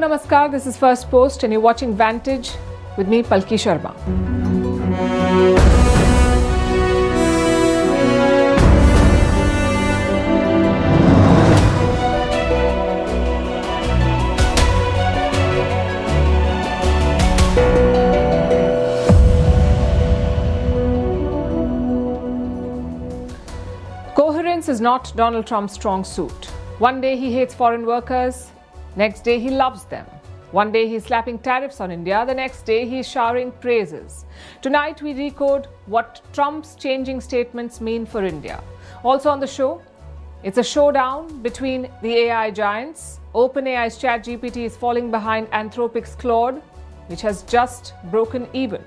Namaskar, this is Firstpost and you're watching Vantage with me, Palki Sharma. Coherence is not Donald Trump's strong suit. One day he hates foreign workers, next day he loves them. One day he's slapping tariffs on India, the next day he's showering praises. Tonight we decode what Trump's changing statements mean for India. Also on the show, it's a showdown between the AI giants. OpenAI's ChatGPT is falling behind Anthropic's Claude, which has just broken even.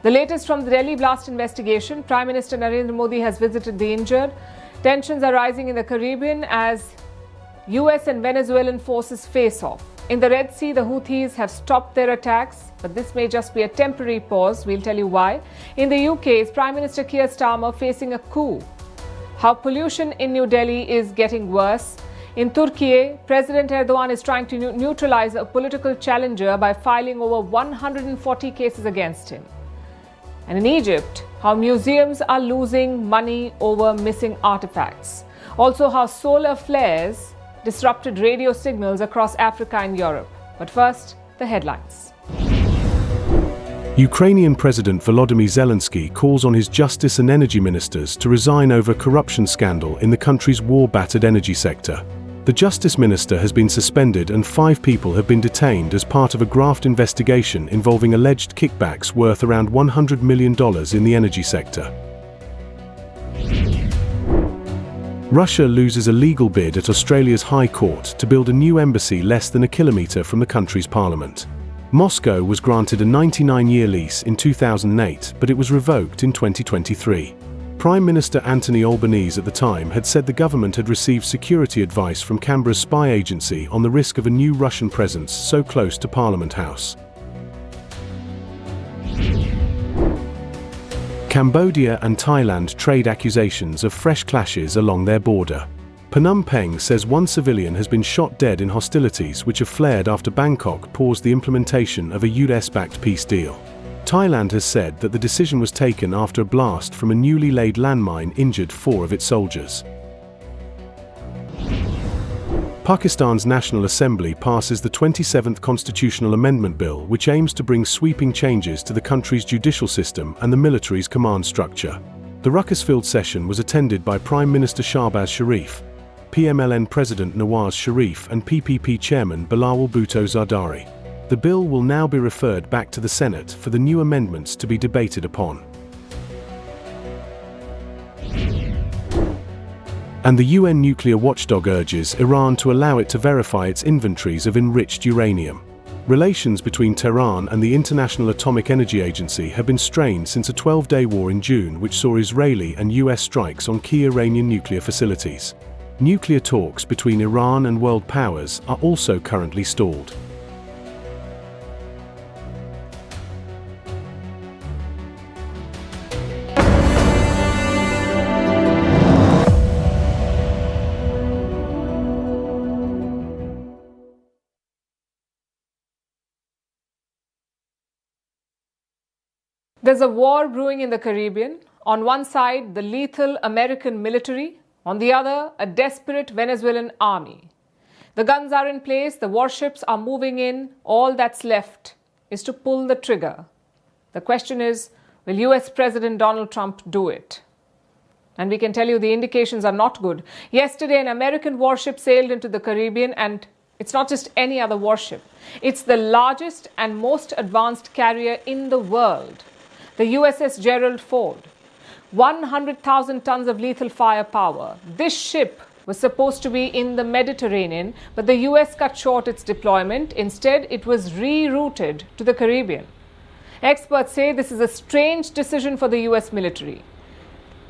The latest from the Delhi blast investigation, Prime Minister Narendra Modi has visited the injured. Tensions are rising in the Caribbean as US and Venezuelan forces face off. In the Red Sea, the Houthis have stopped their attacks, but this may just be a temporary pause. We'll tell you why. In the UK, is Prime Minister Keir Starmer facing a coup? How pollution in New Delhi is getting worse. In Turkey, President Erdogan is trying to neutralize a political challenger by filing over 140 cases against him. And in Egypt, how museums are losing money over missing artifacts. Also, how solar flares disrupted radio signals across Africa and Europe. But first, the headlines. Ukrainian President Volodymyr Zelensky calls on his justice and energy ministers to resign over corruption scandal in the country's war-battered energy sector. The justice minister has been suspended and 5 people have been detained as part of a graft investigation involving alleged kickbacks worth around $100 million in the energy sector. Russia loses a legal bid at Australia's High Court to build a new embassy less than a kilometre from the country's parliament. Moscow was granted a 99-year lease in 2008, but it was revoked in 2023. Prime Minister Anthony Albanese at the time had said the government had received security advice from Canberra's spy agency on the risk of a new Russian presence so close to Parliament House. Cambodia and Thailand trade accusations of fresh clashes along their border. Phnom Penh says one civilian has been shot dead in hostilities which have flared after Bangkok paused the implementation of a US-backed peace deal. Thailand has said that the decision was taken after a blast from a newly laid landmine injured 4 of its soldiers. Pakistan's National Assembly passes the 27th Constitutional Amendment Bill, which aims to bring sweeping changes to the country's judicial system and the military's command structure. The ruckus-filled session was attended by Prime Minister Shahbaz Sharif, PMLN President Nawaz Sharif and PPP Chairman Bilawal Bhutto Zardari. The bill will now be referred back to the Senate for the new amendments to be debated upon. And the UN nuclear watchdog urges Iran to allow it to verify its inventories of enriched uranium. Relations between Tehran and the International Atomic Energy Agency have been strained since a 12-day war in June which saw Israeli and US strikes on key Iranian nuclear facilities. Nuclear talks between Iran and world powers are also currently stalled. There's a war brewing in the Caribbean. On one side, the lethal American military. On the other, a desperate Venezuelan army. The guns are in place, the warships are moving in. All that's left is to pull the trigger. The question is, will US President Donald Trump do it? And we can tell you the indications are not good. Yesterday, an American warship sailed into the Caribbean, and it's not just any other warship. It's the largest and most advanced carrier in the world. The USS Gerald Ford, 100,000 tons of lethal firepower. This ship was supposed to be in the Mediterranean, but the US cut short its deployment. Instead, it was rerouted to the Caribbean. Experts say this is a strange decision for the US military,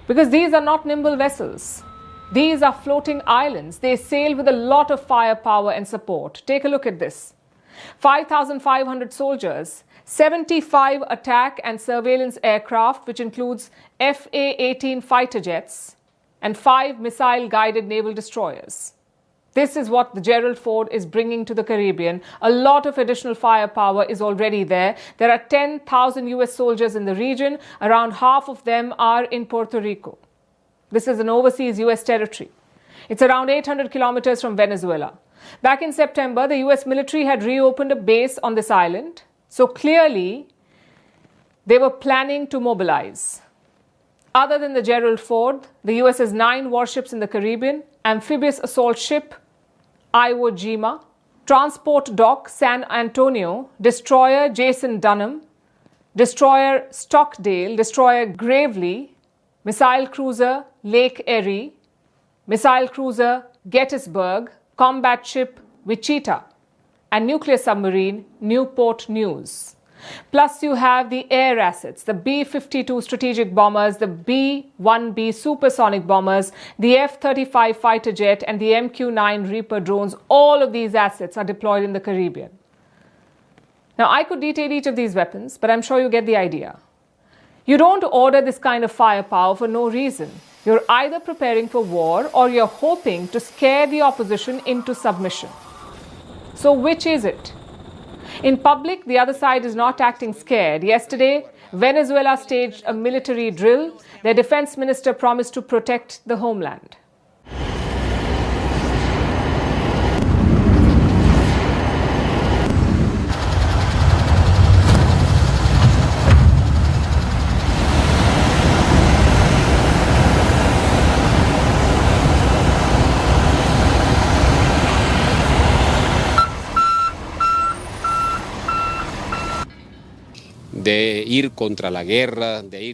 because these are not nimble vessels. These are floating islands. They sail with a lot of firepower and support. Take a look at this. 5,500 soldiers, 75 attack and surveillance aircraft, which includes FA-18 fighter jets, and 5 missile-guided naval destroyers. This is what the Gerald Ford is bringing to the Caribbean. A lot of additional firepower is already there. There are 10,000 US soldiers in the region. Around half of them are in Puerto Rico. This is an overseas US territory. It's around 800 kilometers from Venezuela. Back in September, the US military had reopened a base on this island. So clearly, they were planning to mobilize. Other than the Gerald Ford, the US has 9 warships in the Caribbean, amphibious assault ship Iwo Jima, transport dock San Antonio, destroyer Jason Dunham, destroyer Stockdale, destroyer Gravely, missile cruiser Lake Erie, missile cruiser Gettysburg, combat ship Wichita, and nuclear submarine Newport News. Plus, you have the air assets, the B-52 strategic bombers, the B-1B supersonic bombers, the F-35 fighter jet, and the MQ-9 Reaper drones. All of these assets are deployed in the Caribbean. Now, I could detail each of these weapons, but I'm sure you get the idea. You don't order this kind of firepower for no reason. You're either preparing for war or you're hoping to scare the opposition into submission. So which is it? In public, the other side is not acting scared. Yesterday, Venezuela staged a military drill. Their defense minister promised to protect the homeland.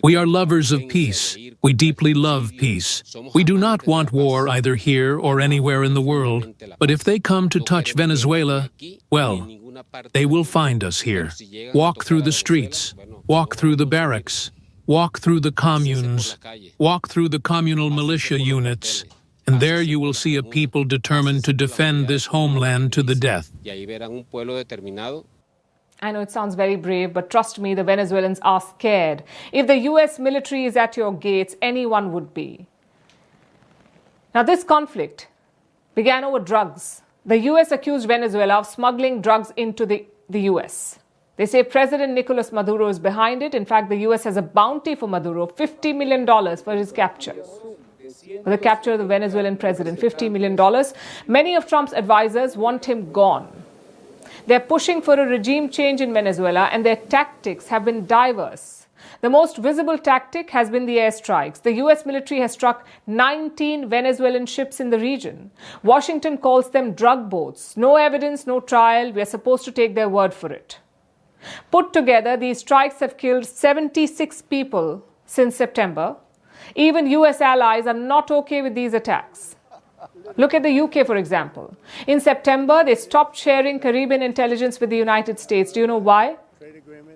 We are lovers of peace. We deeply love peace. We do not want war either here or anywhere in the world. But if they come to touch Venezuela, well, they will find us here. Walk through the streets, walk through the barracks, walk through the communes, walk through the communal militia units, and there you will see a people determined to defend this homeland to the death. I know it sounds very brave, but trust me, the Venezuelans are scared. If the US military is at your gates, anyone would be. Now, this conflict began over drugs. The US accused Venezuela of smuggling drugs into the US. They say President Nicolas Maduro is behind it. In fact, the US has a bounty for Maduro, $50 million for his capture. For the capture of the Venezuelan president, $50 million. Many of Trump's advisors want him gone. They're pushing for a regime change in Venezuela, and their tactics have been diverse. The most visible tactic has been the airstrikes. The US military has struck 19 Venezuelan ships in the region. Washington calls them drug boats. No evidence, no trial. We are supposed to take their word for it. Put together, these strikes have killed 76 people since September. Even US allies are not okay with these attacks. Look at the UK, for example. In September, they stopped sharing Caribbean intelligence with the United States. Do you know why?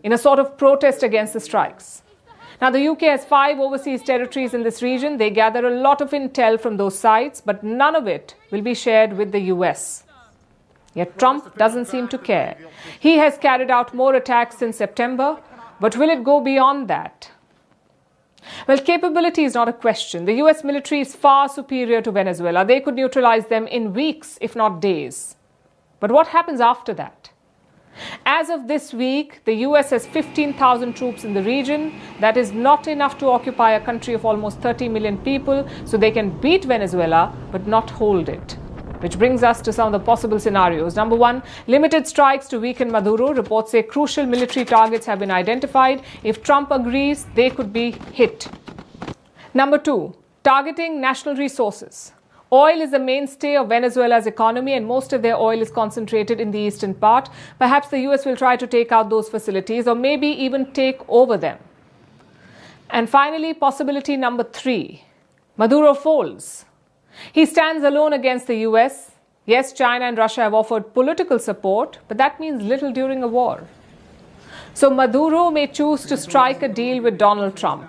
In a sort of protest against the strikes. Now, the UK has 5 overseas territories in this region. They gather a lot of intel from those sites, but none of it will be shared with the US. Yet Trump doesn't seem to care. He has carried out more attacks since September, but will it go beyond that? Well, capability is not a question. The US military is far superior to Venezuela. They could neutralize them in weeks, if not days. But what happens after that? As of this week, the US has 15,000 troops in the region. That is not enough to occupy a country of almost 30 million people, so they can beat Venezuela but not hold it. Which brings us to some of the possible scenarios. Number 1, limited strikes to weaken Maduro. Reports say crucial military targets have been identified. If Trump agrees, they could be hit. Number 2, targeting national resources. Oil is the mainstay of Venezuela's economy, and most of their oil is concentrated in the eastern part. Perhaps the US will try to take out those facilities or maybe even take over them. And finally, possibility number 3, Maduro folds. He stands alone against the US. Yes, China and Russia have offered political support, but that means little during a war. So Maduro may choose to strike a deal with Donald Trump.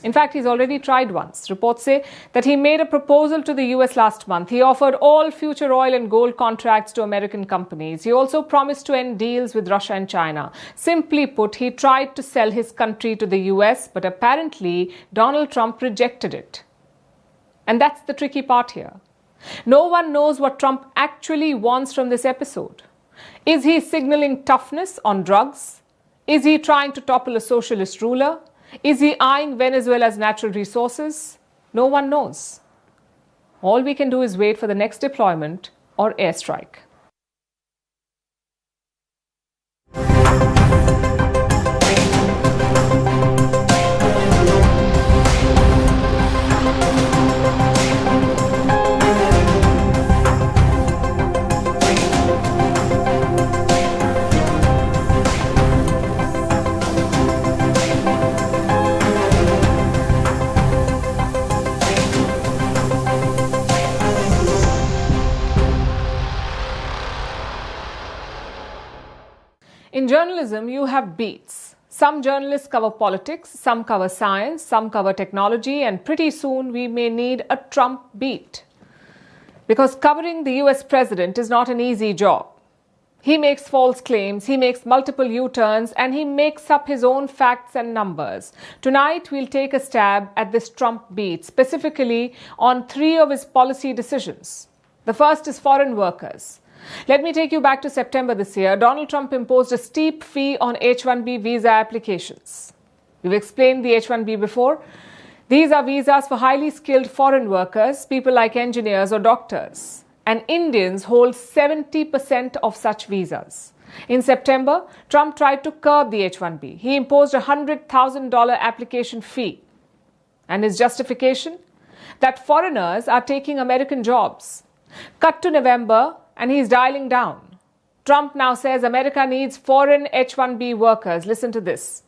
In fact, he's already tried once. Reports say that he made a proposal to the US last month. He offered all future oil and gold contracts to American companies. He also promised to end deals with Russia and China. Simply put, he tried to sell his country to the US, but apparently Donald Trump rejected it. And that's the tricky part here. No one knows what Trump actually wants from this episode. Is he signaling toughness on drugs? Is he trying to topple a socialist ruler? Is he eyeing Venezuela's natural resources? No one knows. All we can do is wait for the next deployment or airstrike. In journalism, you have beats. Some journalists cover politics, some cover science, some cover technology, and pretty soon we may need a Trump beat. Because covering the US president is not an easy job. He makes false claims, he makes multiple U-turns, and he makes up his own facts and numbers. Tonight, we'll take a stab at this Trump beat, specifically on 3 of his policy decisions. The first is foreign workers. Let me take you back to September this year. Donald Trump imposed a steep fee on H-1B visa applications. We've explained the H-1B before. These are visas for highly skilled foreign workers, people like engineers or doctors. And Indians hold 70% of such visas. In September, Trump tried to curb the H-1B. He imposed a $100,000 application fee. And his justification? That foreigners are taking American jobs. Cut to November, and he's dialing down. Trump now says America needs foreign H-1B workers. Listen to this.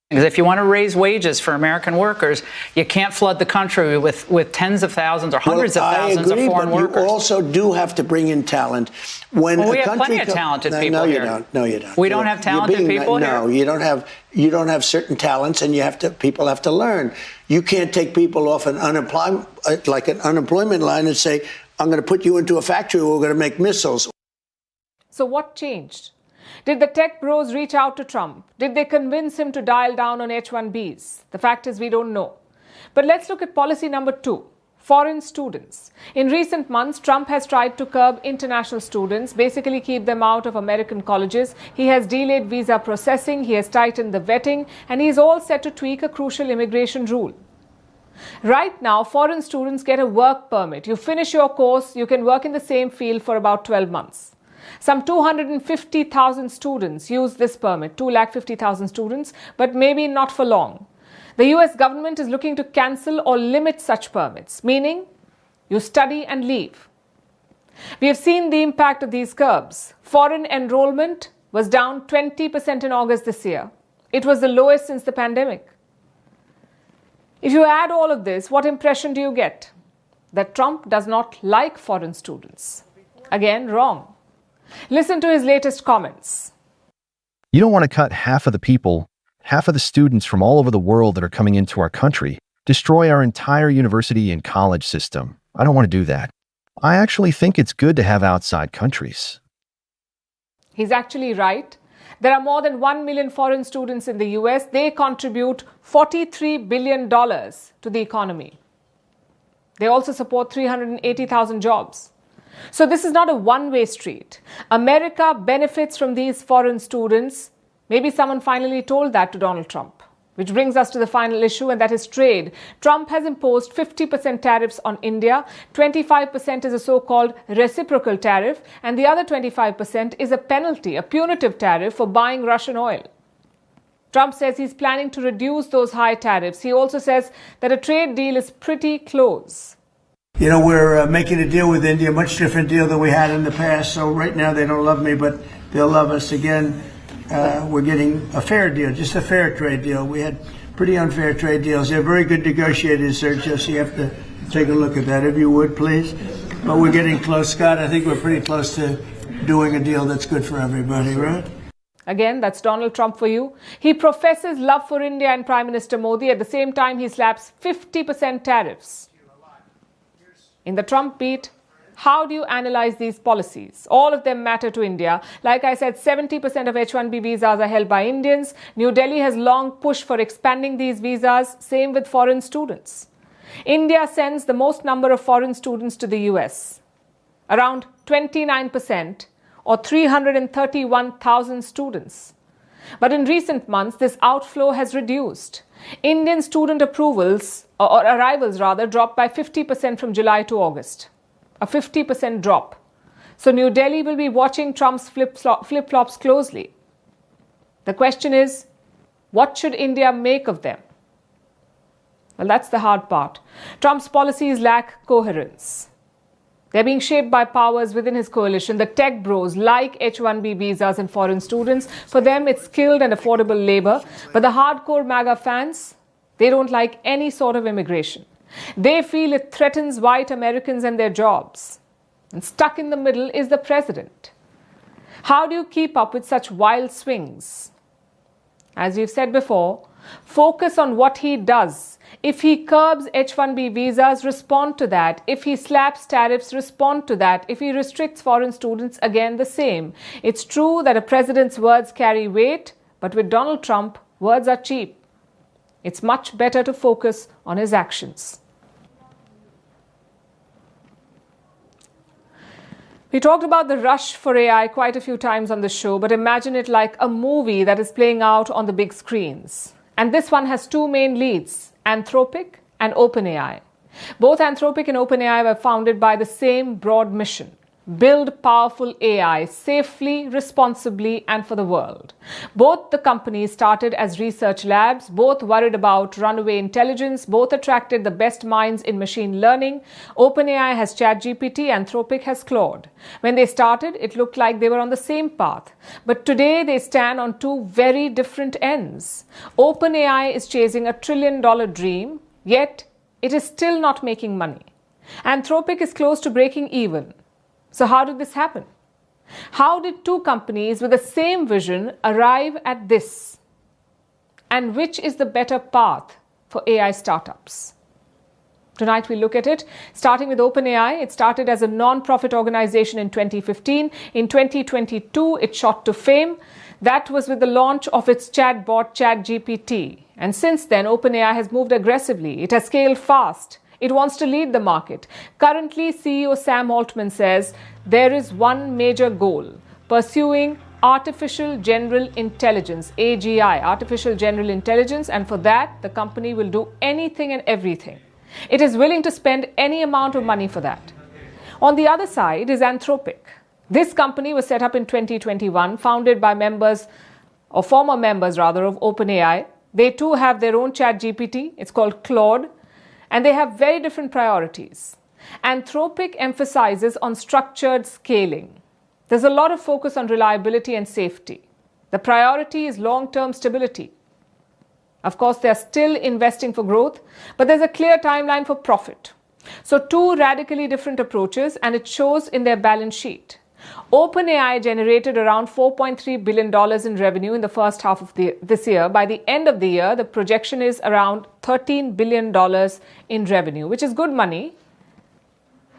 Because if you want to raise wages for American workers, you can't flood the country with tens of thousands or hundreds of thousands of foreign workers. You also do have to bring in talent. We have plenty of talented people here. No, you don't. We don't have talented people here? No, you don't have certain talents, and people have to learn. You can't take people off an unemployment line and say, I'm going to put you into a factory where we're going to make missiles. So what changed? Did the tech bros reach out to Trump? Did they convince him to dial down on H-1Bs? The fact is we don't know. But let's look at policy number 2, foreign students. In recent months, Trump has tried to curb international students, basically keep them out of American colleges. He has delayed visa processing, he has tightened the vetting, and he's all set to tweak a crucial immigration rule. Right now, foreign students get a work permit. You finish your course, you can work in the same field for about 12 months. Some 250,000 students use this permit, 250,000 students, but maybe not for long. The US government is looking to cancel or limit such permits, meaning you study and leave. We have seen the impact of these curbs. Foreign enrollment was down 20% in August this year. It was the lowest since the pandemic. If you add all of this, what impression do you get? That Trump does not like foreign students. Again, wrong. Listen to his latest comments. You don't want to cut half of the people, half of the students from all over the world that are coming into our country, destroy our entire university and college system. I don't want to do that. I actually think it's good to have outside countries. He's actually right. There are more than 1 million foreign students in the US. They contribute $43 billion to the economy. They also support 380,000 jobs. So this is not a one-way street. America benefits from these foreign students. Maybe someone finally told that to Donald Trump. Which brings us to the final issue, and that is trade. Trump has imposed 50% tariffs on India. 25% is a so-called reciprocal tariff, and the other 25% is a penalty, a punitive tariff for buying Russian oil. Trump says he's planning to reduce those high tariffs. He also says that a trade deal is pretty close. You know, we're making a deal with India, a much different deal than we had in the past. So right now they don't love me, but they'll love us again. We're getting a fair deal, just a fair trade deal. We had pretty unfair trade deals. They're very good negotiators, Sergio, so you have to take a look at that, if you would, please. But we're getting close, Scott. I think we're pretty close to doing a deal that's good for everybody, right? Again, that's Donald Trump for you. He professes love for India and Prime Minister Modi. At the same time, he slaps 50% tariffs. In the Trump beat, how do you analyze these policies? All of them matter to India. Like I said, 70% of H-1B visas are held by Indians. New Delhi has long pushed for expanding these visas. Same with foreign students. India sends the most number of foreign students to the US, around 29%, or 331,000 students. But in recent months, this outflow has reduced. Indian student approvals, or arrivals rather, dropped by 50% from July to August. A 50% drop. So New Delhi will be watching Trump's flip-flops closely. The question is, what should India make of them? Well, that's the hard part. Trump's policies lack coherence. They're being shaped by powers within his coalition. The tech bros like H-1B visas and foreign students. For them, it's skilled and affordable labor. But the hardcore MAGA fans, they don't like any sort of immigration. They feel it threatens white Americans and their jobs. And stuck in the middle is the president. How do you keep up with such wild swings? As we've said before, focus on what he does. If he curbs H-1B visas, respond to that. If he slaps tariffs, respond to that. If he restricts foreign students, again the same. It's true that a president's words carry weight, but with Donald Trump, words are cheap. It's much better to focus on his actions. We talked about the rush for AI quite a few times on the show, but imagine it like a movie that is playing out on the big screens. And this one has two main leads, Anthropic and OpenAI. Both Anthropic and OpenAI were founded by the same broad mission: build powerful AI safely, responsibly, and for the world. Both the companies started as research labs, both worried about runaway intelligence, both attracted the best minds in machine learning. OpenAI has ChatGPT, Anthropic has Claude. When they started, it looked like they were on the same path. But today they stand on two very different ends. OpenAI is chasing $1 trillion dream, yet it is still not making money. Anthropic is close to breaking even. So how did this happen? How did two companies with the same vision arrive at this? And which is the better path for AI startups? Tonight we look at it, starting with OpenAI. It started as a non-profit organization in 2015. In 2022, it shot to fame. That was with the launch of its chatbot ChatGPT. And since then, OpenAI has moved aggressively. It has scaled fast. It wants to lead the market. Currently, CEO Sam Altman says there is one major goal: pursuing artificial general intelligence, AGI, artificial general intelligence, and for that, the company will do anything and everything. It is willing to spend any amount of money for that. On the other side is Anthropic. This company was set up in 2021, founded by members, or former members rather, of OpenAI. They too have their own ChatGPT. It's called Claude. And they have very different priorities. Anthropic emphasizes on structured scaling. There's a lot of focus on reliability and safety. The priority is long-term stability. Of course, they're still investing for growth, but there's a clear timeline for profit. So two radically different approaches, and it shows in their balance sheet. OpenAI generated around $4.3 billion in revenue in the first half of this year. By the end of the year, the projection is around $13 billion in revenue, which is good money.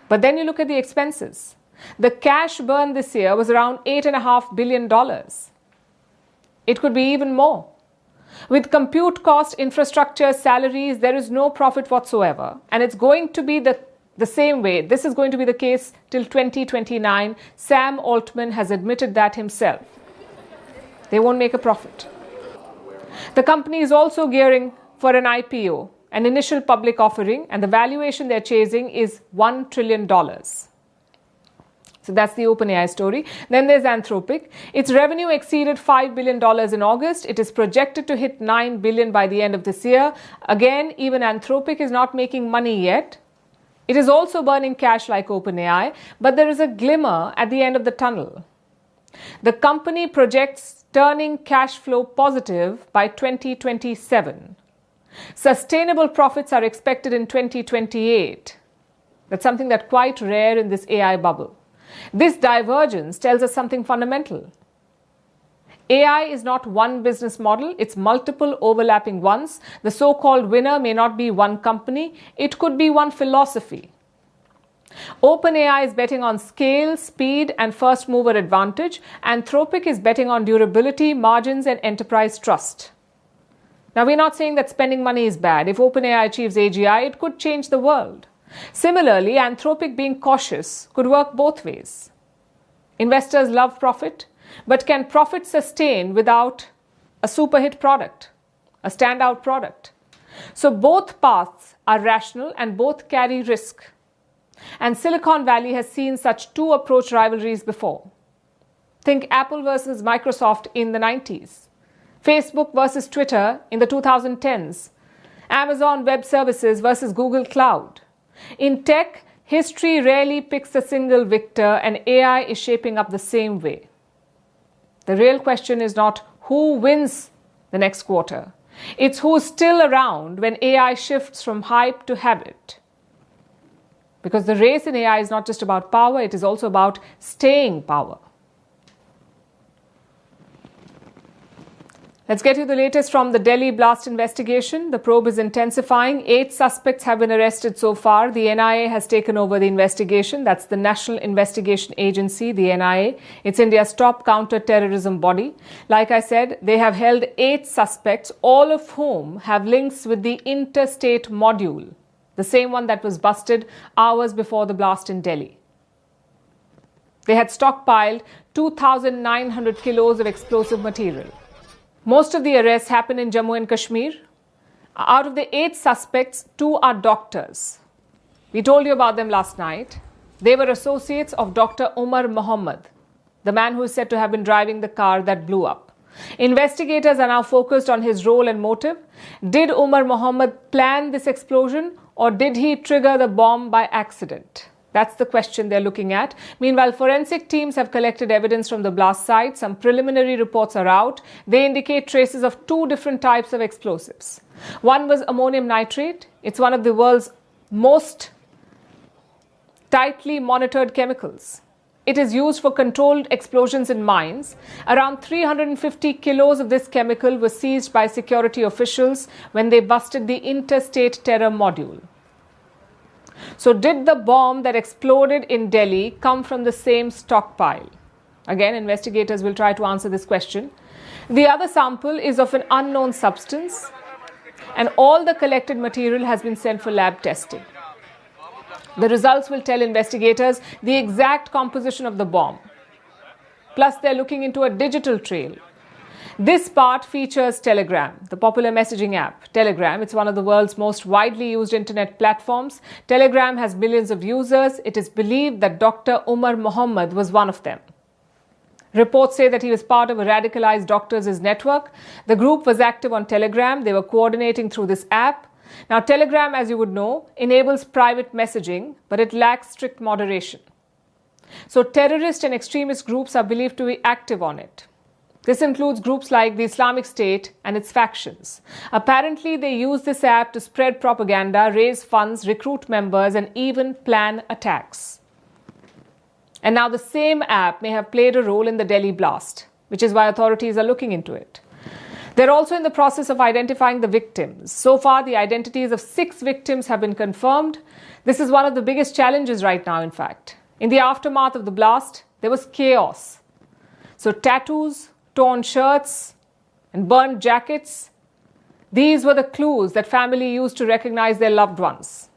But then you look at the expenses. The cash burn this year was around $8.5 billion. It could be even more. With compute cost, infrastructure, salaries, there is no profit whatsoever. And it's going to be the same way. This is going to be the case till 2029. Sam Altman has admitted that himself. They won't make a profit. The company is also gearing for an IPO, an initial public offering, and the valuation they're chasing is $1 trillion. So that's the OpenAI story. Then there's Anthropic. Its revenue exceeded $5 billion in August. It is projected to hit $9 billion by the end of this year. Again, even Anthropic is not making money yet. It is also burning cash like OpenAI, but there is a glimmer at the end of the tunnel. The company projects turning cash flow positive by 2027. Sustainable profits are expected in 2028. That's something that's quite rare in this AI bubble. This divergence tells us something fundamental. AI is not one business model, it's multiple overlapping ones. The so-called winner may not be one company, it could be one philosophy. OpenAI is betting on scale, speed, and first mover advantage. Anthropic is betting on durability, margins, and enterprise trust. Now, we're not saying that spending money is bad. If OpenAI achieves AGI, it could change the world. Similarly, Anthropic being cautious could work both ways. Investors love profit, but can profit sustain without a super hit product, a standout product? So both paths are rational and both carry risk. And Silicon Valley has seen such two-approach rivalries before. Think Apple versus Microsoft in the 90s, Facebook versus Twitter in the 2010s, Amazon Web Services versus Google Cloud. In tech, history rarely picks a single victor, and AI is shaping up the same way. The real question is not who wins the next quarter. It's who's still around when AI shifts from hype to habit. Because the race in AI is not just about power, it is also about staying power. Let's get you the latest from the Delhi blast investigation. The probe is intensifying. 8 suspects have been arrested so far. The NIA has taken over the investigation. That's the National Investigation Agency, the NIA. It's India's top counter-terrorism body. Like I said, they have held 8 suspects, all of whom have links with the interstate module, the same one that was busted hours before the blast in Delhi. They had stockpiled 2,900 kilos of explosive material. Most of the arrests happen in Jammu and Kashmir. Out of the 8 suspects, 2 are doctors. We told you about them last night. They were associates of Dr. Umar Mohammed, the man who is said to have been driving the car that blew up. Investigators are now focused on his role and motive. Did Umar Mohammed plan this explosion, or did he trigger the bomb by accident? That's the question they're looking at. Meanwhile, forensic teams have collected evidence from the blast site. Some preliminary reports are out. They indicate traces of 2 different types of explosives. One was ammonium nitrate. It's one of the world's most tightly monitored chemicals. It is used for controlled explosions in mines. Around 350 kilos of this chemical was seized by security officials when they busted the interstate terror module. So did the bomb that exploded in Delhi come from the same stockpile? Again, investigators will try to answer this question. The other sample is of an unknown substance, and all the collected material has been sent for lab testing. The results will tell investigators the exact composition of the bomb. Plus, they're looking into a digital trail. This part features Telegram, the popular messaging app. Telegram, it's one of the world's most widely used internet platforms. Telegram has millions of users. It is believed that Dr. Umar Mohammed was one of them. Reports say that he was part of a radicalized doctors' network. The group was active on Telegram. They were coordinating through this app. Now, Telegram, as you would know, enables private messaging, but it lacks strict moderation. So terrorist and extremist groups are believed to be active on it. This includes groups like the Islamic State and its factions. Apparently, they use this app to spread propaganda, raise funds, recruit members, and even plan attacks. And now the same app may have played a role in the Delhi blast, which is why authorities are looking into it. They're also in the process of identifying the victims. So far, the identities of 6 victims have been confirmed. This is one of the biggest challenges right now, in fact. In the aftermath of the blast, there was chaos. So tattoos, torn shirts, and burned jackets, these were the clues that family used to recognize their loved ones.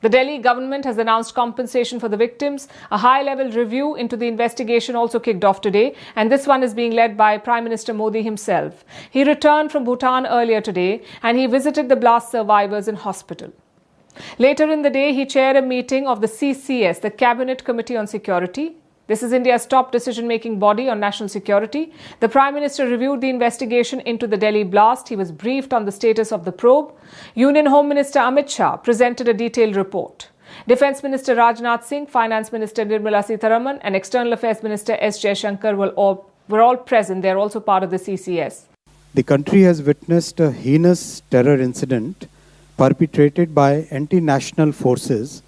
The Delhi government has announced compensation for the victims. A high-level review into the investigation also kicked off today, and this one is being led by Prime Minister Modi himself. He returned from Bhutan earlier today, and he visited the blast survivors in hospital. Later in the day, he chaired a meeting of the CCS, the Cabinet Committee on Security. This is India's top decision-making body on national security. The Prime Minister reviewed the investigation into the Delhi blast. He was briefed on the status of the probe. Union Home Minister Amit Shah presented a detailed report. Defence Minister Rajnath Singh, Finance Minister Nirmala Sitharaman, and External Affairs Minister S. Jaishankar were all present. They are also part of the CCS. The country has witnessed a heinous terror incident perpetrated by anti-national forces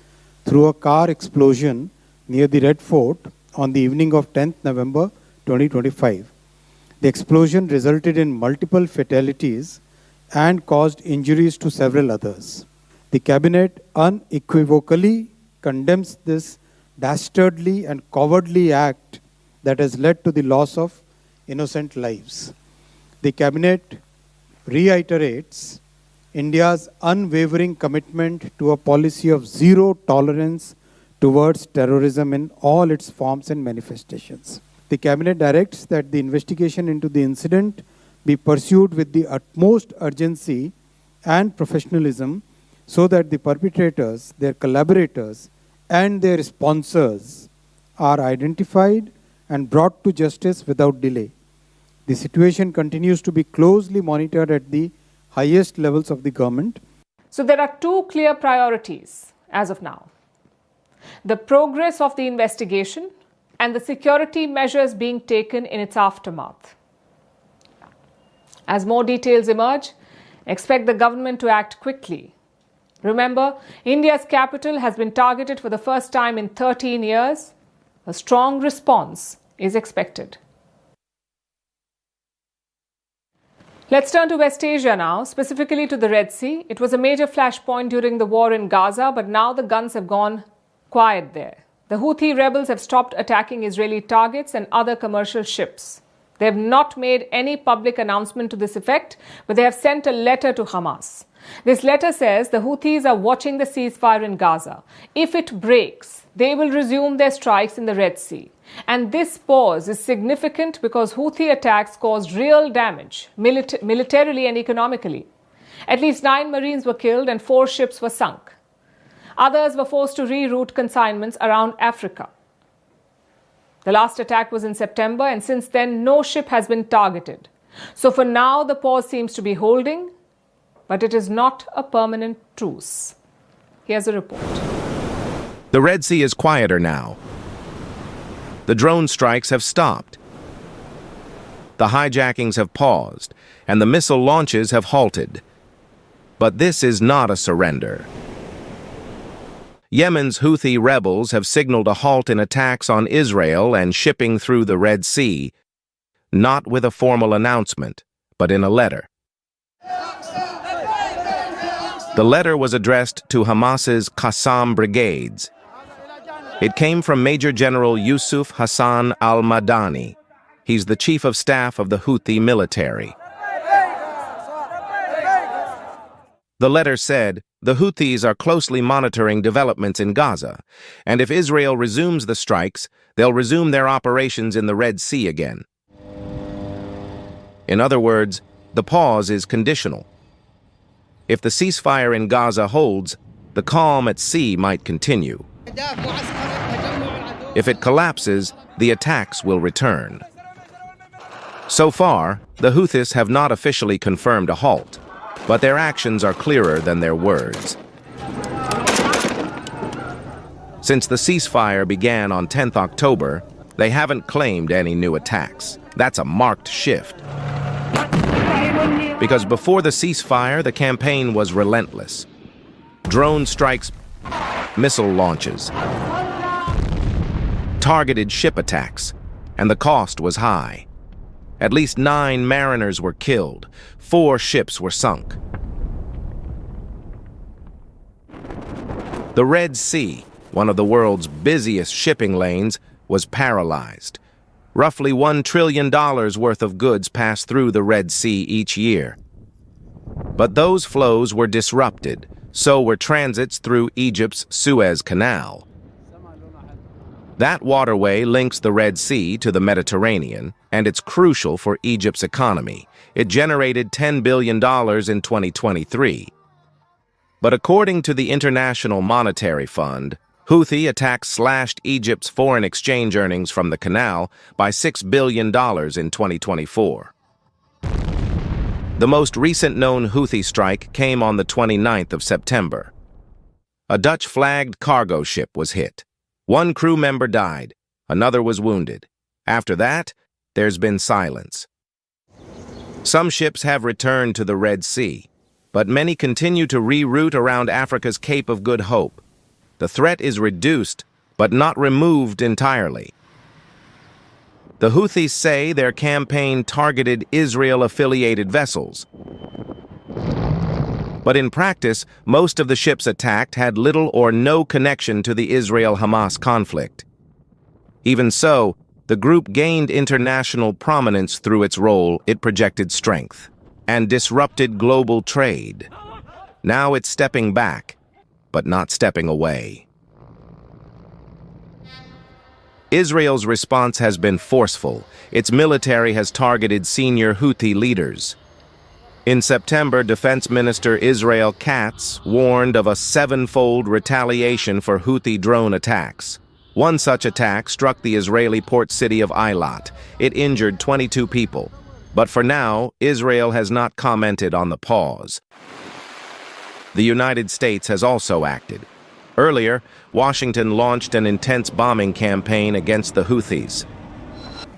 through a car explosion near the Red Fort on the evening of 10th November 2025. The explosion resulted in multiple fatalities and caused injuries to several others. The Cabinet unequivocally condemns this dastardly and cowardly act that has led to the loss of innocent lives. The Cabinet reiterates India's unwavering commitment to a policy of zero tolerance towards terrorism in all its forms and manifestations. The Cabinet directs that the investigation into the incident be pursued with the utmost urgency and professionalism so that the perpetrators, their collaborators, and their sponsors are identified and brought to justice without delay. The situation continues to be closely monitored at the highest levels of the government. So there are two clear priorities as of now: the progress of the investigation and the security measures being taken in its aftermath. As more details emerge, expect the government to act quickly. Remember, India's capital has been targeted for the first time in 13 years. A strong response is expected. Let's turn to West Asia now, specifically to the Red Sea. It was a major flashpoint during the war in Gaza, but now the guns have gone quiet there. The Houthi rebels have stopped attacking Israeli targets and other commercial ships. They have not made any public announcement to this effect, but they have sent a letter to Hamas. This letter says the Houthis are watching the ceasefire in Gaza. If it breaks, they will resume their strikes in the Red Sea. And this pause is significant because Houthi attacks caused real damage, militarily and economically. At least 9 Marines were killed and 4 ships were sunk. Others were forced to reroute consignments around Africa. The last attack was in September, and since then, no ship has been targeted. So for now, the pause seems to be holding, but it is not a permanent truce. Here's a report. The Red Sea is quieter now. The drone strikes have stopped. The hijackings have paused, and the missile launches have halted. But this is not a surrender. Yemen's Houthi rebels have signaled a halt in attacks on Israel and shipping through the Red Sea, not with a formal announcement, but in a letter. The letter was addressed to Hamas's Qassam brigades. It came from Major General Yusuf Hassan al-Madani. He's the chief of staff of the Houthi military. The letter said, the Houthis are closely monitoring developments in Gaza, and if Israel resumes the strikes, they'll resume their operations in the Red Sea again. In other words, the pause is conditional. If the ceasefire in Gaza holds, the calm at sea might continue. If it collapses, the attacks will return. So far, the Houthis have not officially confirmed a halt, but their actions are clearer than their words. Since the ceasefire began on 10th October, they haven't claimed any new attacks. That's a marked shift. Because before the ceasefire, the campaign was relentless. Drone strikes, missile launches, targeted ship attacks, and the cost was high. At least 9 mariners were killed, 4 ships were sunk. The Red Sea, one of the world's busiest shipping lanes, was paralyzed. Roughly $1 trillion worth of goods pass through the Red Sea each year. But those flows were disrupted, so were transits through Egypt's Suez Canal. That waterway links the Red Sea to the Mediterranean, and it's crucial for Egypt's economy. It generated $10 billion in 2023. But according to the International Monetary Fund, Houthi attacks slashed Egypt's foreign exchange earnings from the canal by $6 billion in 2024. The most recent known Houthi strike came on the 29th of September. A Dutch-flagged cargo ship was hit. 1 crew member died, another was wounded. After that, there's been silence. Some ships have returned to the Red Sea, but many continue to reroute around Africa's Cape of Good Hope. The threat is reduced, but not removed entirely. The Houthis say their campaign targeted Israel-affiliated vessels. But in practice, most of the ships attacked had little or no connection to the Israel-Hamas conflict. Even so, the group gained international prominence through its role it projected strength. and disrupted global trade. Now it's stepping back, but not stepping away. Israel's response has been forceful. Its military has targeted senior Houthi leaders. In September, Defense Minister Israel Katz warned of a seven-fold retaliation for Houthi drone attacks. One such attack struck the Israeli port city of Eilat. It injured 22 people. But for now, Israel has not commented on the pause. The United States has also acted. Earlier, Washington launched an intense bombing campaign against the Houthis.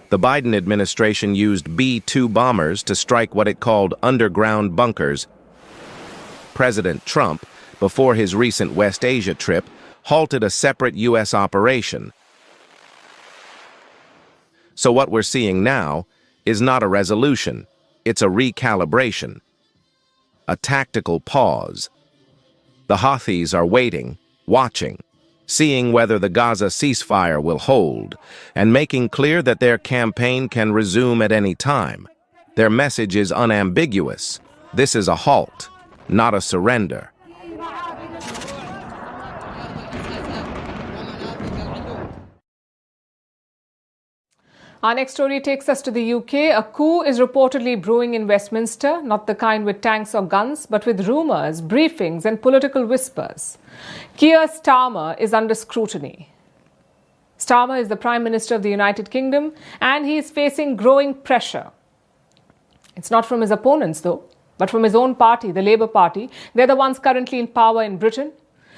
The Biden administration used B-2 bombers to strike what it called underground bunkers. President Trump, before his recent West Asia trip, halted a separate U.S. operation. So what we're seeing now is not a resolution, it's a recalibration, a tactical pause. The Houthis are waiting, watching, seeing whether the Gaza ceasefire will hold, and making clear that their campaign can resume at any time. Their message is unambiguous. This is a halt, not a surrender. Our next story takes us to the UK. A coup is reportedly brewing in Westminster, not the kind with tanks or guns, but with rumours, briefings and political whispers. Keir Starmer is under scrutiny. Starmer is the Prime Minister of the United Kingdom and he is facing growing pressure. It's not from his opponents though, but from his own party, the Labour Party. They're the ones currently in power in Britain.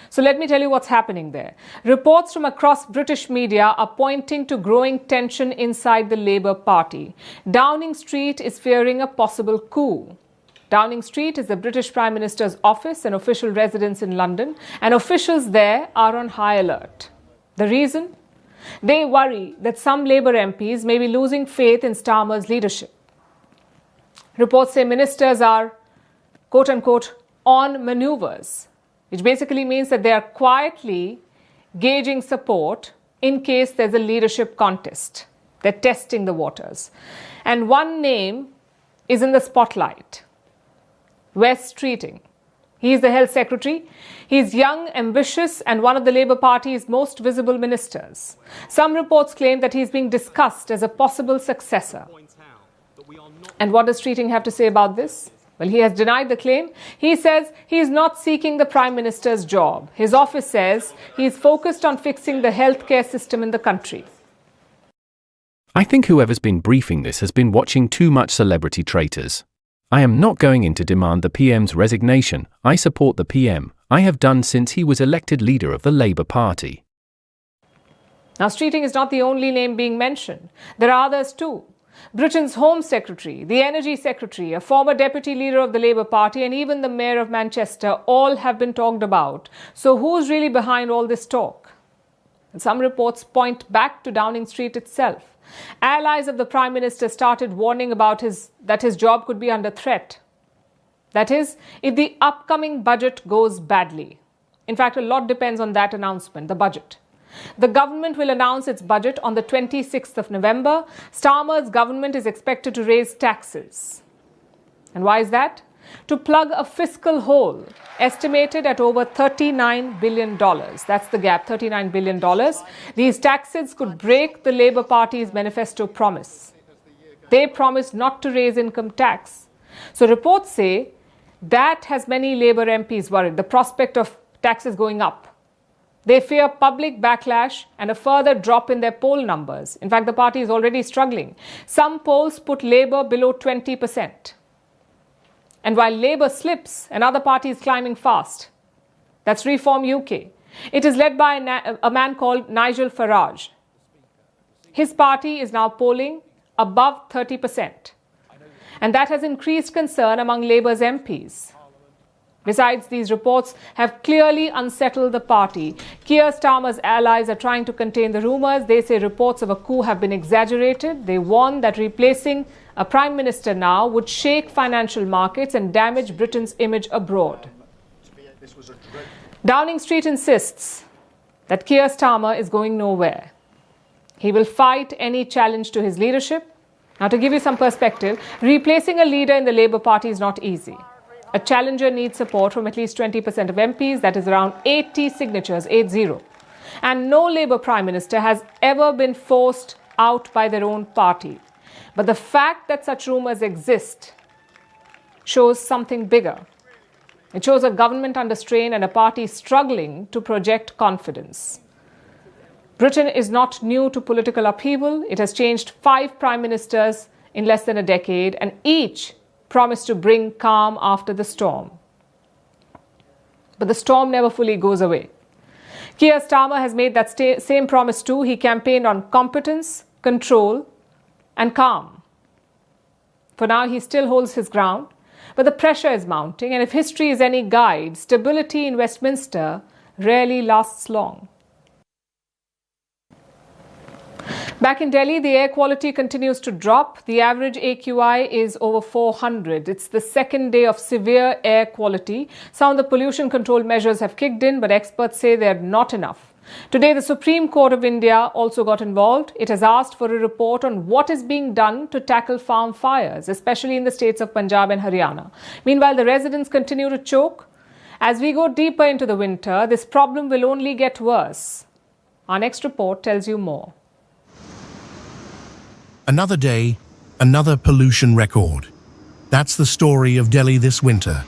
So let me tell you what's happening there. Reports from across British media are pointing to growing tension inside the Labour Party. Downing Street is fearing a possible coup. Downing Street is the British Prime Minister's office and official residence in London, and officials there are on high alert. The reason? They worry that some Labour MPs may be losing faith in Starmer's leadership. Reports say ministers are, quote-unquote, on manoeuvres, which basically means that they are quietly gauging support in case there's a leadership contest. They're testing the waters. And one name is in the spotlight. Wes Streeting. He is the Health Secretary. He's young, ambitious, and one of the Labour Party's most visible ministers. Some reports claim that he's being discussed as a possible successor. And what does Streeting have to say about this? Well, he has denied the claim. He says he is not seeking the Prime Minister's job. His office says he is focused on fixing the healthcare system in the country. I think whoever's been briefing this has been watching too much Celebrity Traitors. I am not going in to demand the PM's resignation. I support the PM. I have done since he was elected leader of the Labour Party. Now, Streeting is not the only name being mentioned. There are others too. Britain's Home Secretary, the Energy Secretary, a former deputy leader of the Labour Party, and even the Mayor of Manchester all have been talked about. So who's really behind all this talk? And some reports point back to Downing Street itself. Allies of the Prime Minister started warning about that his job could be under threat. That is, if the upcoming budget goes badly. In fact, a lot depends on that announcement, the budget. The government will announce its budget on the 26th of November. Starmer's government is expected to raise taxes. And why is that? To plug a fiscal hole estimated at over $39 billion. That's the gap, $39 billion. These taxes could break the Labour Party's manifesto promise. They promised not to raise income tax. So reports say that has many Labour MPs worried, the prospect of taxes going up. They fear public backlash and a further drop in their poll numbers. In fact, the party is already struggling. Some polls put Labour below 20%. And while Labour slips, another party is climbing fast. That's Reform UK. It is led by a man called Nigel Farage. His party is now polling above 30%. And that has increased concern among Labour's MPs. Besides, these reports have clearly unsettled the party. Keir Starmer's allies are trying to contain the rumours. They say reports of a coup have been exaggerated. They warn that replacing a prime minister now would shake financial markets and damage Britain's image abroad. Downing Street insists that Keir Starmer is going nowhere. He will fight any challenge to his leadership, Now, to give you some perspective, replacing a leader in the Labour Party is not easy. A challenger needs support from at least 20% of MPs, that is around 80 signatures, 80. And no Labour Prime Minister has ever been forced out by their own party. But the fact that such rumours exist shows something bigger. It shows a government under strain and a party struggling to project confidence. Britain is not new to political upheaval. It has changed 5 prime ministers in less than a decade, and each promised to bring calm after the storm. But the storm never fully goes away. Keir Starmer has made that same promise too. He campaigned on competence, control, and calm. For now, he still holds his ground, but the pressure is mounting, and if history is any guide, stability in Westminster rarely lasts long. Back in Delhi, the air quality continues to drop. The average AQI is over 400. It's the second day of severe air quality. Some of the pollution control measures have kicked in, but experts say they're not enough. Today, the Supreme Court of India also got involved. It has asked for a report on what is being done to tackle farm fires, especially in the states of Punjab and Haryana. Meanwhile, the residents continue to choke. As we go deeper into the winter, this problem will only get worse. Our next report tells you more. Another day, another pollution record. That's the story of Delhi this winter.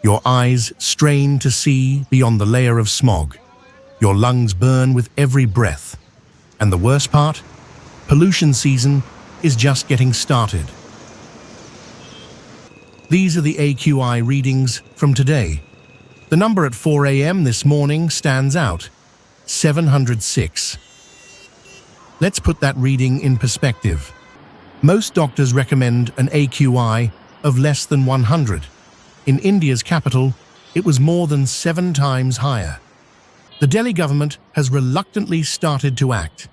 Your eyes strain to see beyond the layer of smog. Your lungs burn with every breath. And the worst part? Pollution season is just getting started. These are the AQI readings from today. The number at 4 a.m. this morning stands out, 706. Let's put that reading in perspective. Most doctors recommend an AQI of less than 100. In India's capital, it was more than 7 times higher. The Delhi government has reluctantly started to act.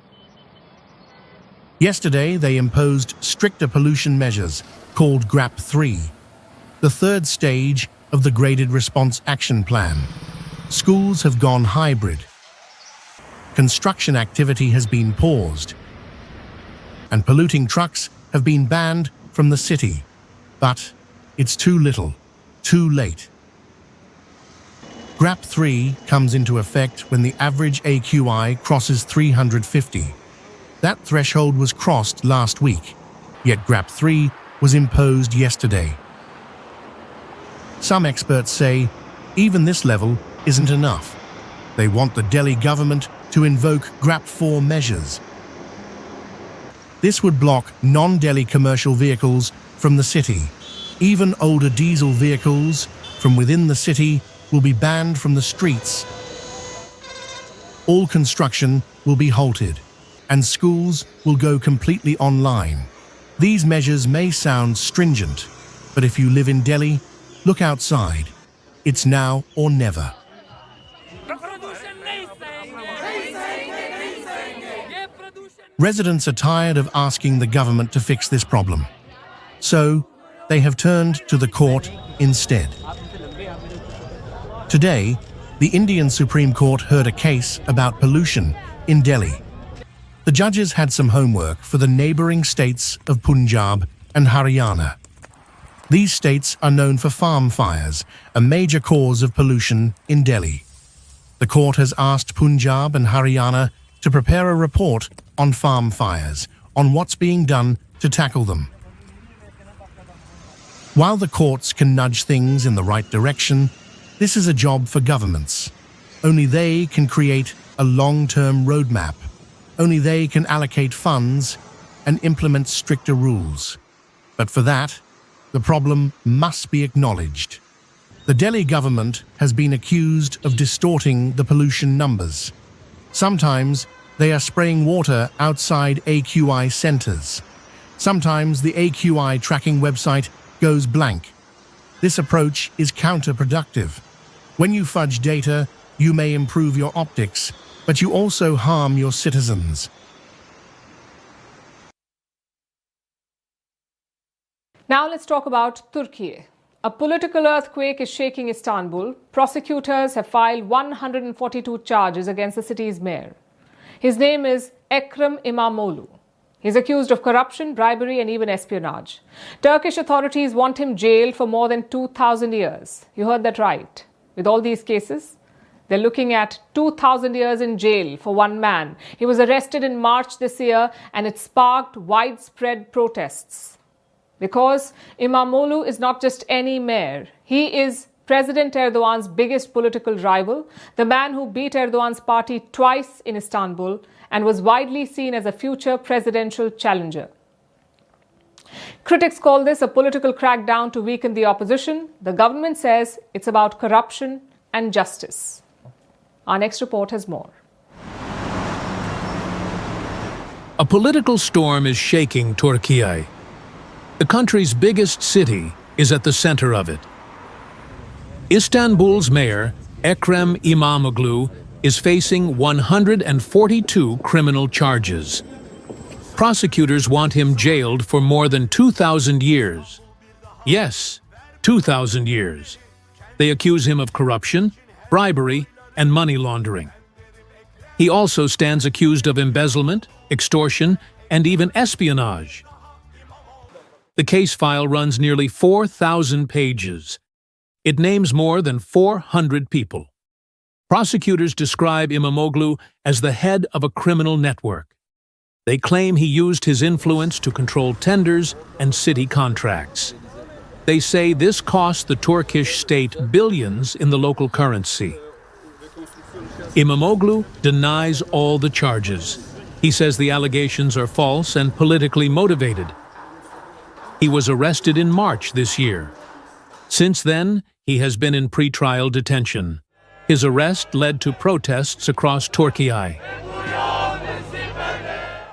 Yesterday, they imposed stricter pollution measures called GRAP 3, the third stage of the Graded Response Action Plan. Schools have gone hybrid. Construction activity has been paused, and polluting trucks have been banned from the city. But it's too little, too late. GRAP 3 comes into effect when the average AQI crosses 350. That threshold was crossed last week, yet GRAP 3 was imposed yesterday. Some experts say even this level isn't enough. They want the Delhi government to invoke GRAP 4 measures. This would block non-Delhi commercial vehicles from the city. Even older diesel vehicles from within the city will be banned from the streets. All construction will be halted, and schools will go completely online. These measures may sound stringent, but if you live in Delhi, look outside. It's now or never. Residents are tired of asking the government to fix this problem. So, they have turned to the court instead. Today, the Indian Supreme Court heard a case about pollution in Delhi. The judges had some homework for the neighbouring states of Punjab and Haryana. These states are known for farm fires, a major cause of pollution in Delhi. The court has asked Punjab and Haryana to prepare a report on farm fires, on what's being done to tackle them. While the courts can nudge things in the right direction, this is a job for governments. Only they can create a long-term roadmap. Only they can allocate funds and implement stricter rules. But for that, the problem must be acknowledged. The Delhi government has been accused of distorting the pollution numbers. Sometimes they are spraying water outside AQI centres. Sometimes the AQI tracking website goes blank. This approach is counterproductive. When you fudge data, you may improve your optics, but you also harm your citizens. Now let's talk about Turkey. A political earthquake is shaking Istanbul. Prosecutors have filed 142 charges against the city's mayor. His name is Ekrem İmamoğlu. He's accused of corruption, bribery, and even espionage. Turkish authorities want him jailed for more than 2,000 years. You heard that right. With all these cases, they're looking at 2,000 years in jail for one man. He was arrested in March this year, and it sparked widespread protests. Because İmamoğlu is not just any mayor. He is President Erdogan's biggest political rival, the man who beat Erdogan's party twice in Istanbul and was widely seen as a future presidential challenger. Critics call this a political crackdown to weaken the opposition. The government says it's about corruption and justice. Our next report has more. A political storm is shaking Turkey. The country's biggest city is at the center of it. Istanbul's mayor, Ekrem İmamoğlu, is facing 142 criminal charges. Prosecutors want him jailed for more than 2,000 years. Yes, 2,000 years. They accuse him of corruption, bribery, and money laundering. He also stands accused of embezzlement, extortion, and even espionage. The case file runs nearly 4,000 pages. It names more than 400 people. Prosecutors describe İmamoğlu as the head of a criminal network. They claim he used his influence to control tenders and city contracts. They say this cost the Turkish state billions in the local currency. İmamoğlu denies all the charges. He says the allegations are false and politically motivated. He was arrested in March this year. Since then, he has been in pre-trial detention. His arrest led to protests across Turkey.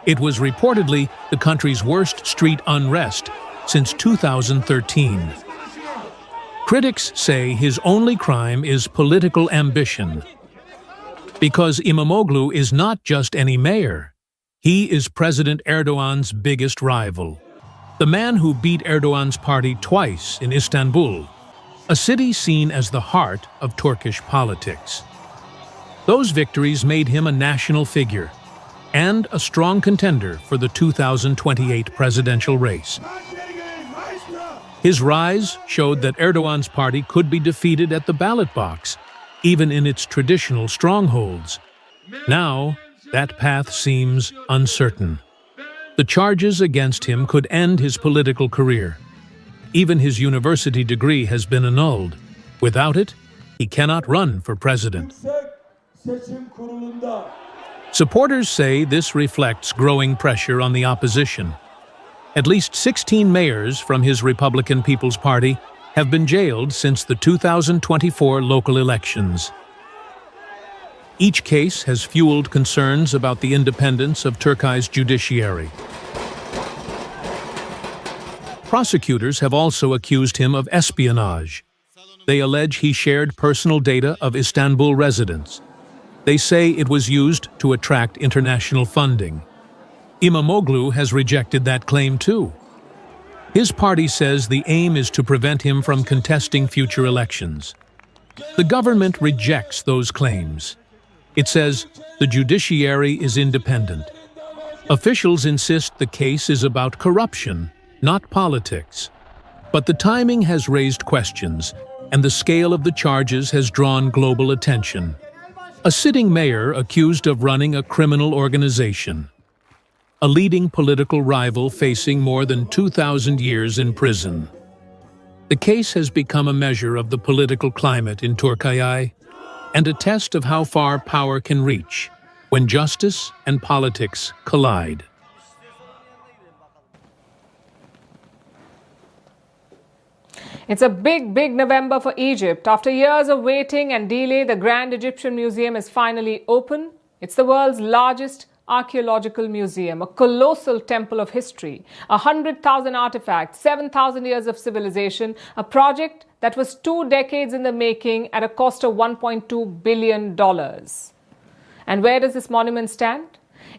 It was reportedly the country's worst street unrest since 2013. Critics say his only crime is political ambition. Because İmamoğlu is not just any mayor. He is President Erdogan's biggest rival. The man who beat Erdogan's party twice in Istanbul, a city seen as the heart of Turkish politics. Those victories made him a national figure and a strong contender for the 2028 presidential race. His rise showed that Erdogan's party could be defeated at the ballot box, even in its traditional strongholds. Now, that path seems uncertain. The charges against him could end his political career. Even his university degree has been annulled. Without it, he cannot run for president. Supporters say this reflects growing pressure on the opposition. At least 16 mayors from his Republican People's Party have been jailed since the 2024 local elections. Each case has fueled concerns about the independence of Turkey's judiciary. Prosecutors have also accused him of espionage. They allege he shared personal data of Istanbul residents. They say it was used to attract international funding. İmamoğlu has rejected that claim too. His party says the aim is to prevent him from contesting future elections. The government rejects those claims. It says the judiciary is independent. Officials insist the case is about corruption, not politics. But the timing has raised questions, and the scale of the charges has drawn global attention. A sitting mayor accused of running a criminal organization. A leading political rival facing more than 2,000 years in prison. The case has become a measure of the political climate in Turkey and a test of how far power can reach when justice and politics collide. It's a big November for Egypt. After years of waiting and delay, the Grand Egyptian Museum is finally open. It's the world's largest archaeological museum, a colossal temple of history, 100,000 artifacts, 7,000 years of civilization, a project that was 2 decades in the making at a cost of $1.2 billion. And where does this monument stand?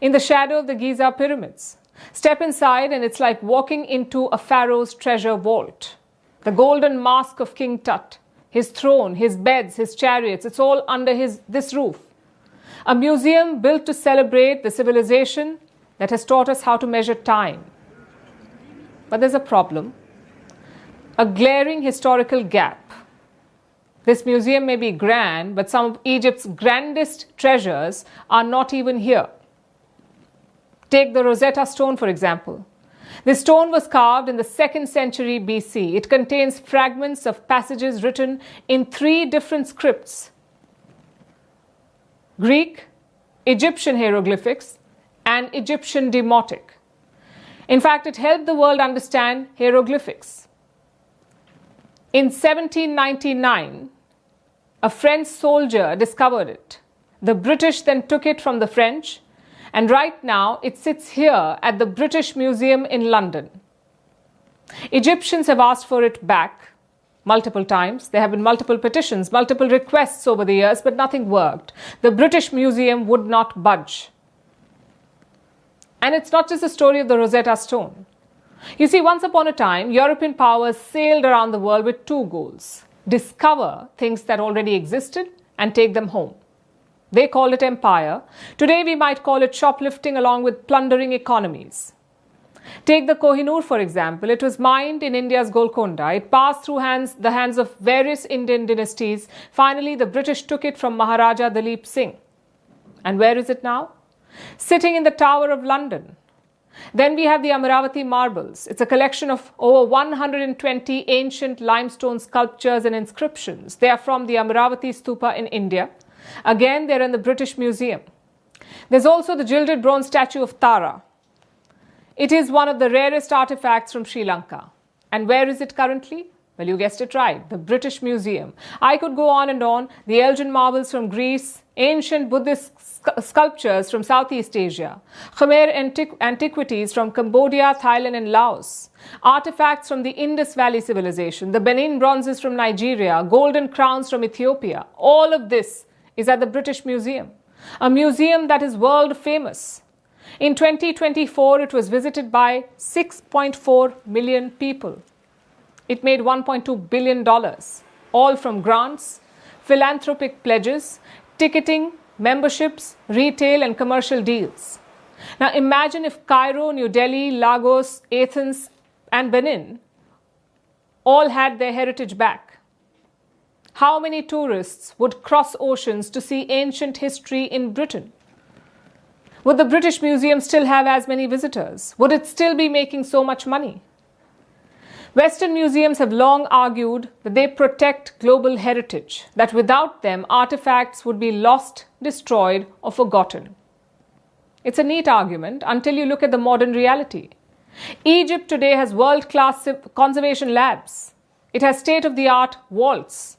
In the shadow of the Giza pyramids. Step inside and it's like walking into a pharaoh's treasure vault. The golden mask of King Tut, his throne, his beds, his chariots, it's all under this roof. A museum built to celebrate the civilization that has taught us how to measure time. But there's a problem, a glaring historical gap. This museum may be grand, but some of Egypt's grandest treasures are not even here. Take the Rosetta Stone, for example. This stone was carved in the 2nd century BC. It contains fragments of passages written in 3 different scripts: Greek, Egyptian hieroglyphics, and Egyptian demotic. In fact, it helped the world understand hieroglyphics. In 1799, a French soldier discovered it. The British then took it from the French, and right now it sits here at the British Museum in London. Egyptians have asked for it back multiple times. There have been multiple petitions, multiple requests over the years, but nothing worked. The British Museum would not budge. And it's not just the story of the Rosetta Stone. You see, once upon a time, European powers sailed around the world with 2 goals: discover things that already existed and take them home. They called it empire. Today we might call it shoplifting along with plundering economies. Take the Kohinoor, for example. It was mined in India's Golconda. It passed through the hands of various Indian dynasties. Finally, the British took it from Maharaja Dalip Singh. And where is it now? Sitting in the Tower of London. Then we have the Amaravati marbles. It's a collection of over 120 ancient limestone sculptures and inscriptions. They are from the Amaravati Stupa in India. Again, they're in the British Museum. There's also the gilded bronze statue of Tara. It is one of the rarest artifacts from Sri Lanka. And where is it currently? Well, you guessed it right, the British Museum. I could go on and on. The Elgin marbles from Greece, ancient Buddhist sculptures from Southeast Asia, Khmer antiquities from Cambodia, Thailand and Laos, artifacts from the Indus Valley civilization, the Benin bronzes from Nigeria, golden crowns from Ethiopia. All of this is at the British Museum, a museum that is world famous. In 2024, it was visited by 6.4 million people. It made $1.2 billion, all from grants, philanthropic pledges, ticketing, memberships, retail and commercial deals. Now imagine if Cairo, New Delhi, Lagos, Athens and Benin all had their heritage back. How many tourists would cross oceans to see ancient history in Britain? Would the British Museum still have as many visitors? Would it still be making so much money? Western museums have long argued that they protect global heritage, that without them, artifacts would be lost, destroyed, or forgotten. It's a neat argument until you look at the modern reality. Egypt today has world-class conservation labs. It has state-of-the-art vaults.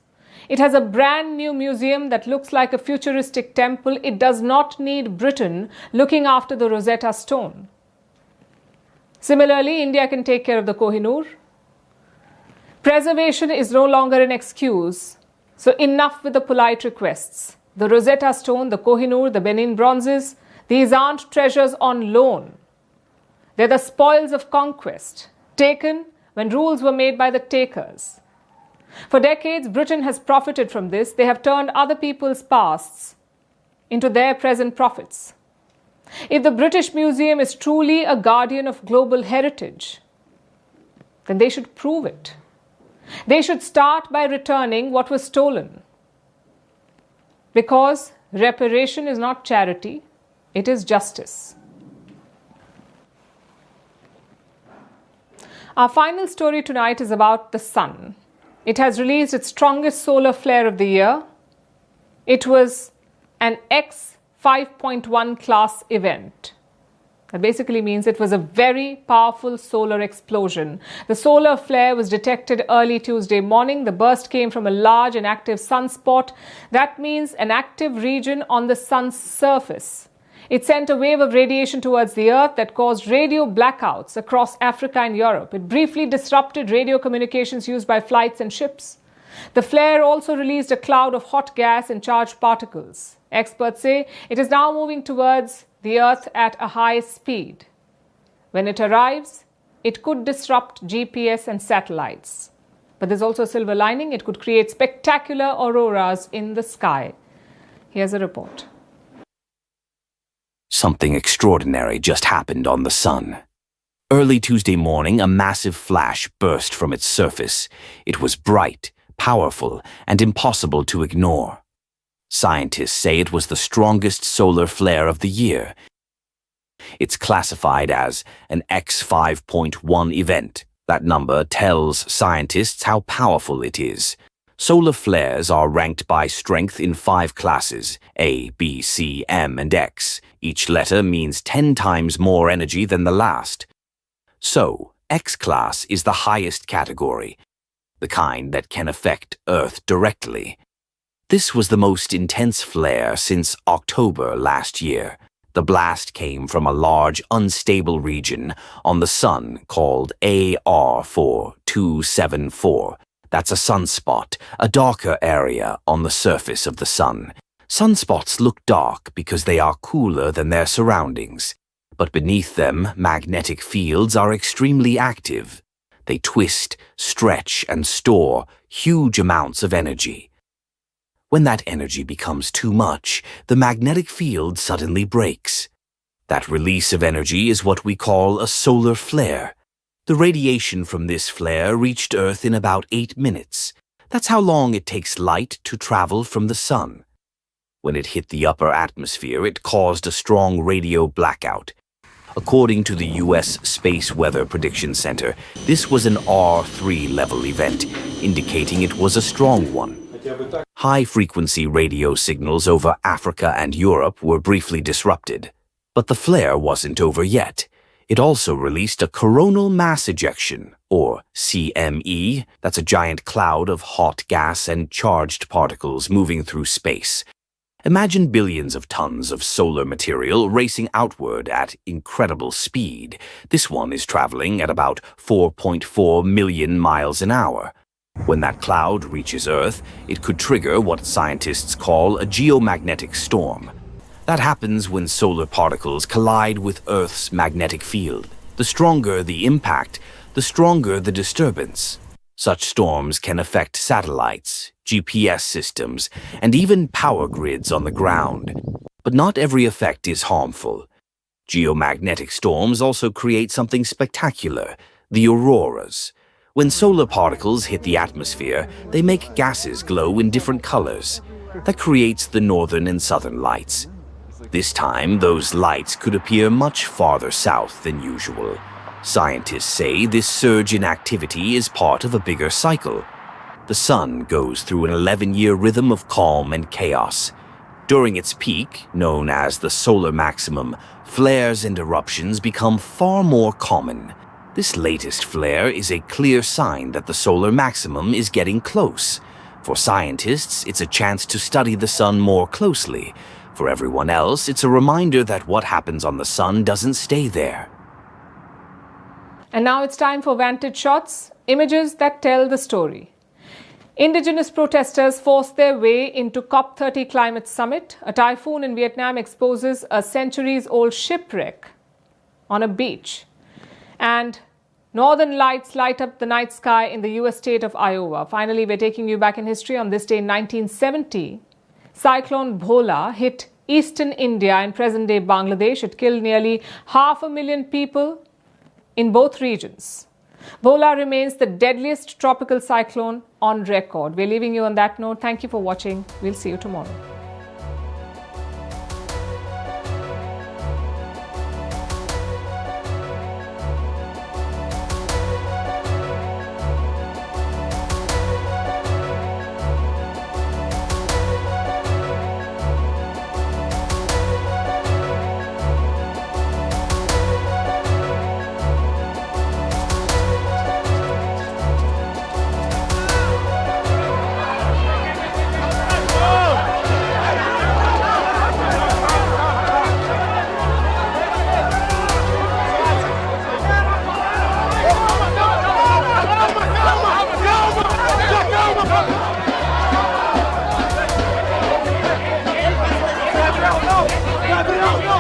It has a brand new museum that looks like a futuristic temple. It does not need Britain looking after the Rosetta Stone. Similarly, India can take care of the Kohinoor. Preservation is no longer an excuse, so enough with the polite requests. The Rosetta Stone, the Kohinoor, the Benin bronzes, these aren't treasures on loan. They're the spoils of conquest, taken when rules were made by the takers. For decades, Britain has profited from this. They have turned other people's pasts into their present profits. If the British Museum is truly a guardian of global heritage, then they should prove it. They should start by returning what was stolen. Because reparation is not charity, it is justice. Our final story tonight is about the sun. It has released its strongest solar flare of the year. It was an X 5.1 class event. That basically means it was a very powerful solar explosion. The solar flare was detected early Tuesday morning. The burst came from a large and active sunspot. That means an active region on the sun's surface. It sent a wave of radiation towards the Earth that caused radio blackouts across Africa and Europe. It briefly disrupted radio communications used by flights and ships. The flare also released a cloud of hot gas and charged particles. Experts say it is now moving towards the Earth at a high speed. When it arrives, it could disrupt GPS and satellites. But there's also a silver lining. It could create spectacular auroras in the sky. Here's a report. Something extraordinary just happened on the sun. Early Tuesday morning, a massive flash burst from its surface. It was bright, powerful, and impossible to ignore. Scientists say it was the strongest solar flare of the year. It's classified as an X5.1 event. That number tells scientists how powerful it is. Solar flares are ranked by strength in 5 classes, A, B, C, M, and X. Each letter means 10 times more energy than the last. So, X-class is the highest category, the kind that can affect Earth directly. This was the most intense flare since October last year. The blast came from a large, unstable region on the Sun called AR4274. That's a sunspot, a darker area on the surface of the Sun. Sunspots look dark because they are cooler than their surroundings. But beneath them, magnetic fields are extremely active. They twist, stretch, and store huge amounts of energy. When that energy becomes too much, the magnetic field suddenly breaks. That release of energy is what we call a solar flare. The radiation from this flare reached Earth in about 8 minutes. That's how long it takes light to travel from the Sun. When it hit the upper atmosphere, it caused a strong radio blackout. According to the U.S. Space Weather Prediction Center, this was an R3 level event, indicating it was a strong one. High-frequency radio signals over Africa and Europe were briefly disrupted. But the flare wasn't over yet. It also released a coronal mass ejection, or CME. That's a giant cloud of hot gas and charged particles moving through space. Imagine billions of tons of solar material racing outward at incredible speed. This one is traveling at about 4.4 million miles an hour. When that cloud reaches Earth, it could trigger what scientists call a geomagnetic storm. That happens when solar particles collide with Earth's magnetic field. The stronger the impact, the stronger the disturbance. Such storms can affect satellites, GPS systems, and even power grids on the ground. But not every effect is harmful. Geomagnetic storms also create something spectacular, the auroras. When solar particles hit the atmosphere, they make gases glow in different colors. That creates the northern and southern lights. This time, those lights could appear much farther south than usual. Scientists say this surge in activity is part of a bigger cycle. The Sun goes through an 11-year rhythm of calm and chaos. During its peak, known as the solar maximum, flares and eruptions become far more common. This latest flare is a clear sign that the solar maximum is getting close. For scientists, it's a chance to study the Sun more closely. For everyone else, it's a reminder that what happens on the Sun doesn't stay there. And now it's time for Vantage Shots, images that tell the story. Indigenous protesters force their way into COP30 climate summit. A typhoon in Vietnam exposes a centuries-old shipwreck on a beach. And northern lights light up the night sky in the US state of Iowa. Finally, we're taking you back in history. On this day in 1970, Cyclone Bhola hit eastern India and present-day Bangladesh. It killed nearly 500,000 people in both regions. Bhola remains the deadliest tropical cyclone on record. We're leaving you on that note. Thank you for watching. We'll see you tomorrow. No!